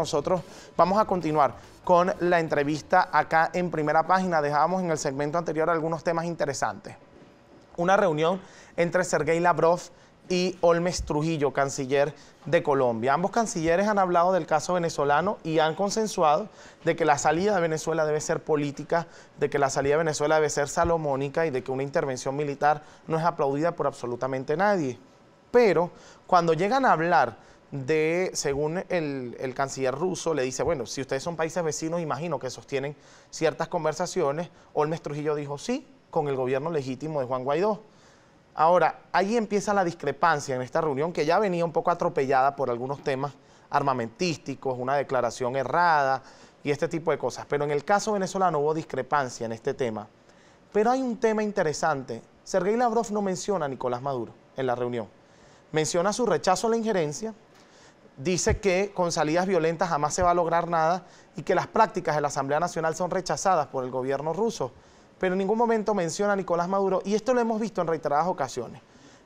nosotros vamos a continuar con la entrevista acá en Primera Página. Dejábamos en el segmento anterior algunos temas interesantes. Una reunión entre Sergey Lavrov y Holmes Trujillo, canciller de Colombia. Ambos cancilleres han hablado del caso venezolano y han consensuado de que la salida de Venezuela debe ser política, de que la salida de Venezuela debe ser salomónica y de que una intervención militar no es aplaudida por absolutamente nadie. Pero cuando llegan a hablar de, según el canciller ruso, le dice, bueno, si ustedes son países vecinos, imagino que sostienen ciertas conversaciones, Holmes Trujillo dijo sí, con el gobierno legítimo de Juan Guaidó. Ahora, ahí empieza la discrepancia en esta reunión, que ya venía un poco atropellada por algunos temas armamentísticos, una declaración errada y este tipo de cosas. Pero en el caso venezolano hubo discrepancia en este tema. Pero hay un tema interesante. Sergey Lavrov no menciona a Nicolás Maduro en la reunión. Menciona su rechazo a la injerencia, dice que con salidas violentas jamás se va a lograr nada y que las prácticas de la Asamblea Nacional son rechazadas por el gobierno ruso. Pero en ningún momento menciona a Nicolás Maduro, y esto lo hemos visto en reiteradas ocasiones,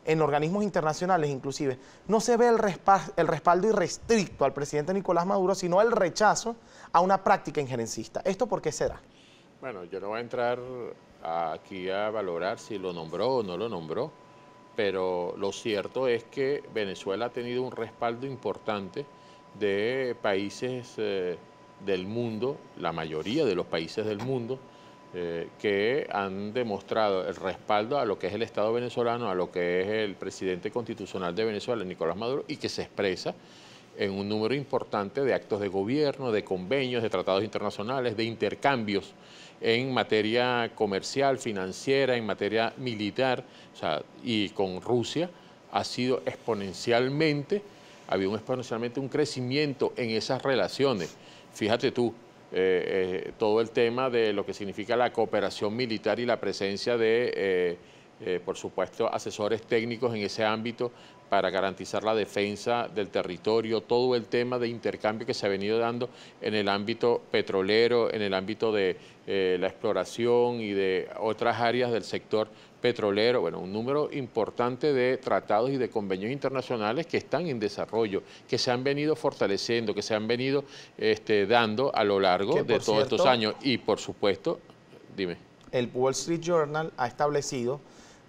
en organismos internacionales inclusive. No se ve el respaldo irrestricto al presidente Nicolás Maduro, sino el rechazo a una práctica injerencista. ¿Esto por qué se da? Bueno, yo no voy a entrar aquí a valorar si lo nombró o no lo nombró, pero lo cierto es que Venezuela ha tenido un respaldo importante de países del mundo, la mayoría de los países del mundo, que han demostrado el respaldo a lo que es el Estado venezolano, a lo que es el presidente constitucional de Venezuela, Nicolás Maduro, y que se expresa en un número importante de actos de gobierno, de convenios, de tratados internacionales, de intercambios en materia comercial, financiera, en materia militar, o sea, y con Rusia ha sido exponencialmente, había exponencialmente un crecimiento en esas relaciones. Fíjate tú, todo el tema de lo que significa la cooperación militar y la presencia de, por supuesto, asesores técnicos en ese ámbito para garantizar la defensa del territorio, todo el tema de intercambio que se ha venido dando en el ámbito petrolero, en el ámbito de la exploración y de otras áreas del sector petrolero, bueno, un número importante de tratados y de convenios internacionales que están en desarrollo, que se han venido fortaleciendo, que se han venido dando a lo largo de todos estos años. Y por supuesto, dime. El Wall Street Journal ha establecido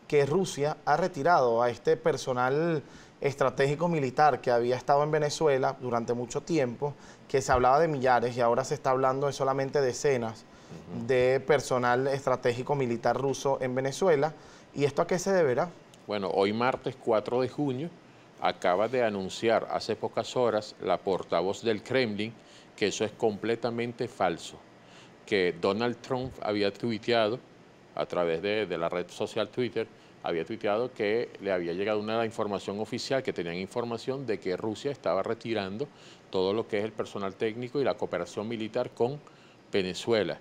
que Rusia ha retirado a este personal estratégico militar que había estado en Venezuela durante mucho tiempo, que se hablaba de millares y ahora se está hablando de solamente decenas de personal estratégico militar ruso en Venezuela. ¿Y esto a qué se deberá? Bueno, hoy martes 4 de junio acaba de anunciar hace pocas horas la portavoz del Kremlin que eso es completamente falso, que Donald Trump había tuiteado a través de la red social Twitter, había tuiteado que le había llegado una información oficial, que tenían información de que Rusia estaba retirando todo lo que es el personal técnico y la cooperación militar con Venezuela.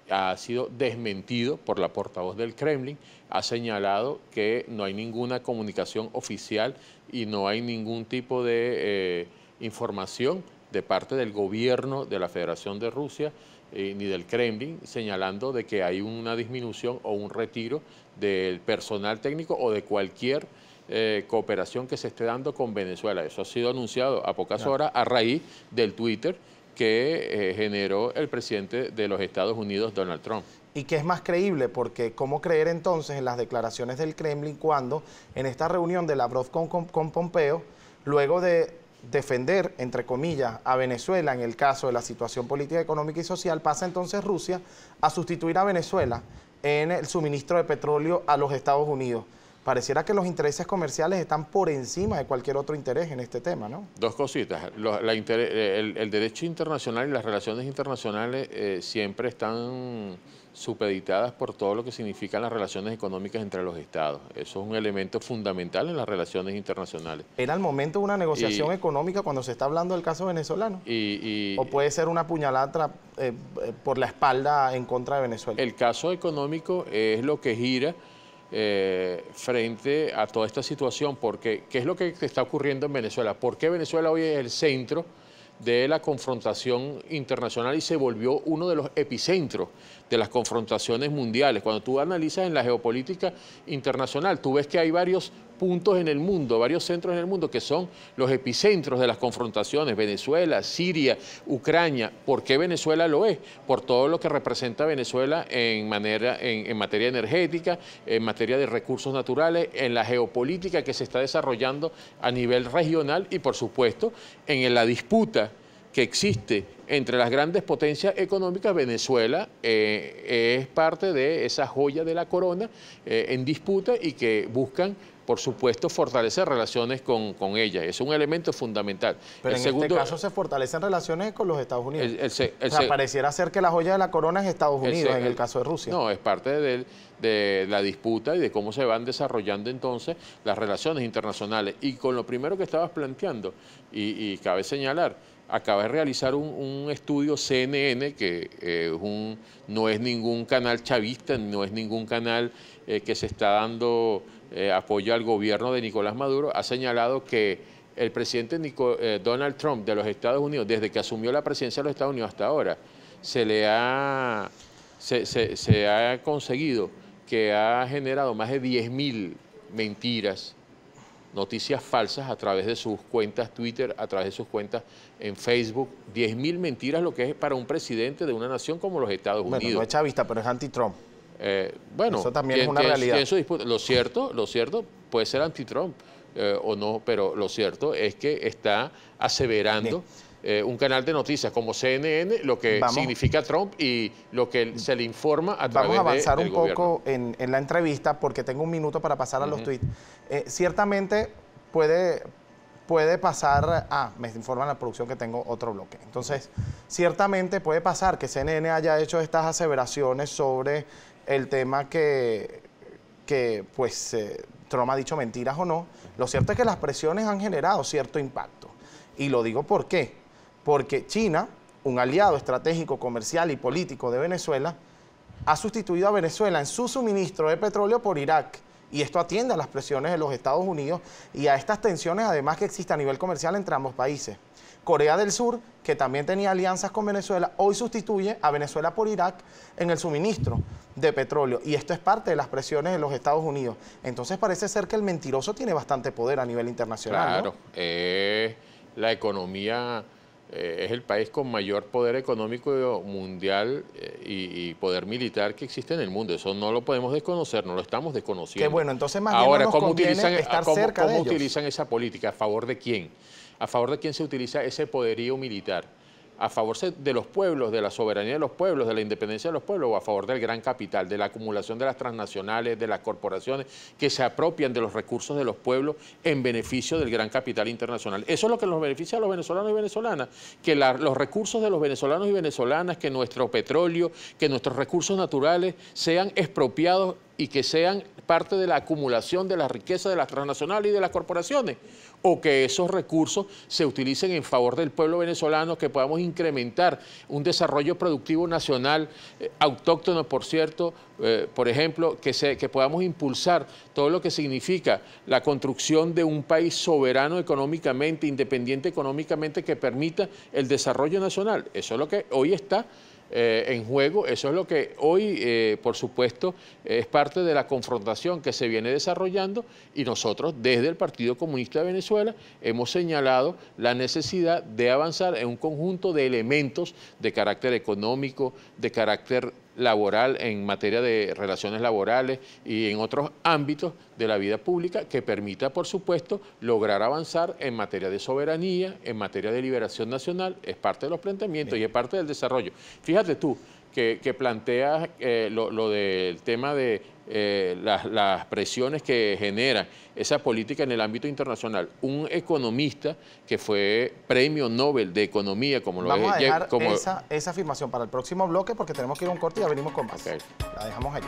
Ha sido desmentido por la portavoz del Kremlin, ha señalado que no hay ninguna comunicación oficial y no hay ningún tipo de información de parte del gobierno de la Federación de Rusia ni del Kremlin, señalando de que hay una disminución o un retiro del personal técnico o de cualquier cooperación que se esté dando con Venezuela. Eso ha sido anunciado a pocas horas a raíz del Twitter que generó el presidente de los Estados Unidos, Donald Trump. Y que es más creíble, porque ¿cómo creer entonces en las declaraciones del Kremlin cuando en esta reunión de Lavrov con Pompeo, luego de defender, entre comillas, a Venezuela en el caso de la situación política, económica y social, pasa entonces Rusia a sustituir a Venezuela en el suministro de petróleo a los Estados Unidos? Pareciera que los intereses comerciales están por encima de cualquier otro interés en este tema, ¿no? Dos cositas. El derecho internacional y las relaciones internacionales siempre están supeditadas por todo lo que significan las relaciones económicas entre los estados. Eso es un elemento fundamental en las relaciones internacionales. ¿Era el momento de una negociación económica cuando se está hablando del caso venezolano? ¿O puede ser una puñalada por la espalda en contra de Venezuela? El caso económico es lo que gira frente a toda esta situación, porque ¿qué es lo que está ocurriendo en Venezuela? ¿Por qué Venezuela hoy es el centro de la confrontación internacional y se volvió uno de los epicentros de las confrontaciones mundiales. Cuando tú analizas en la geopolítica internacional, tú ves que hay varios puntos en el mundo, varios centros en el mundo que son los epicentros de las confrontaciones: Venezuela, Siria, Ucrania. ¿Por qué Venezuela lo es? Por todo lo que representa Venezuela en materia energética, en materia de recursos naturales, en la geopolítica que se está desarrollando a nivel regional y, por supuesto, en la disputa que existe entre las grandes potencias económicas. Venezuela es parte de esa joya de la corona en disputa y que buscan, por supuesto, fortalecer relaciones con ella. Es un elemento fundamental. Pero en este caso se fortalecen relaciones con los Estados Unidos. O sea, pareciera ser que la joya de la corona es Estados Unidos en el caso de Rusia. No, es parte de la disputa y de cómo se van desarrollando entonces las relaciones internacionales. Y con lo primero que estabas planteando, y cabe señalar, acaba de realizar un estudio CNN, que no es ningún canal chavista, no es ningún canal que se está dando apoyo al gobierno de Nicolás Maduro. Ha señalado que el presidente Donald Trump de los Estados Unidos, desde que asumió la presidencia de los Estados Unidos hasta ahora, se ha conseguido que ha generado más de 10.000 mentiras, noticias falsas a través de sus cuentas Twitter, a través de sus cuentas en Facebook. 10.000 mentiras, lo que es para un presidente de una nación como los Estados Unidos. Bueno, no es chavista, pero es anti-Trump. Bueno, eso también es una realidad. Lo cierto puede ser anti-Trump o no, pero lo cierto es que está aseverando un canal de noticias como CNN lo que significa Trump y lo que se le informa a través del gobierno. Vamos a avanzar un poco en la entrevista porque tengo un minuto para pasar a los tweets. Ciertamente puede pasar... me informa la producción que tengo otro bloque. Entonces, ciertamente puede pasar que CNN haya hecho estas aseveraciones sobre el tema que Trump ha dicho mentiras o no. Lo cierto es que las presiones han generado cierto impacto. Y lo digo ¿por qué? Porque China, un aliado estratégico, comercial y político de Venezuela, ha sustituido a Venezuela en su suministro de petróleo por Irak. Y esto atiende a las presiones de los Estados Unidos y a estas tensiones además que existe a nivel comercial entre ambos países. Corea del Sur, que también tenía alianzas con Venezuela, hoy sustituye a Venezuela por Irak en el suministro de petróleo. Y esto es parte de las presiones de los Estados Unidos. Entonces parece ser que el mentiroso tiene bastante poder a nivel internacional. Claro, ¿no? La economía... es el país con mayor poder económico mundial y poder militar que existe en el mundo. Eso no lo podemos desconocer, no lo estamos desconociendo. Qué bueno, entonces más bien nos conviene estar cerca de ellos. ¿Cómo utilizan esa política? ¿A favor de quién? ¿A favor de quién se utiliza ese poderío militar? ¿A favor de los pueblos, de la soberanía de los pueblos, de la independencia de los pueblos, o a favor del gran capital, de la acumulación de las transnacionales, de las corporaciones que se apropian de los recursos de los pueblos en beneficio del gran capital internacional? Eso es lo que nos beneficia a los venezolanos y venezolanas, que los recursos de los venezolanos y venezolanas, que nuestro petróleo, que nuestros recursos naturales sean expropiados y que sean parte de la acumulación de la riqueza de las transnacionales y de las corporaciones, o que esos recursos se utilicen en favor del pueblo venezolano, que podamos incrementar un desarrollo productivo nacional, autóctono, por cierto, por ejemplo, que podamos impulsar todo lo que significa la construcción de un país soberano económicamente, independiente económicamente, que permita el desarrollo nacional. Eso es lo que hoy está en juego, eso es lo que hoy, por supuesto, es parte de la confrontación que se viene desarrollando, y nosotros desde el Partido Comunista de Venezuela hemos señalado la necesidad de avanzar en un conjunto de elementos de carácter económico, de carácter laboral, en materia de relaciones laborales y en otros ámbitos de la vida pública, que permita, por supuesto, lograr avanzar en materia de soberanía, en materia de liberación nacional. Es parte de los planteamientos y es parte del desarrollo. Fíjate tú que planteas lo del tema de las presiones que genera esa política en el ámbito internacional. Un economista que fue premio Nobel de Economía, como lo es... Vamos a dejar esa afirmación para el próximo bloque porque tenemos que ir a un corte y ya venimos con más. La dejamos allí.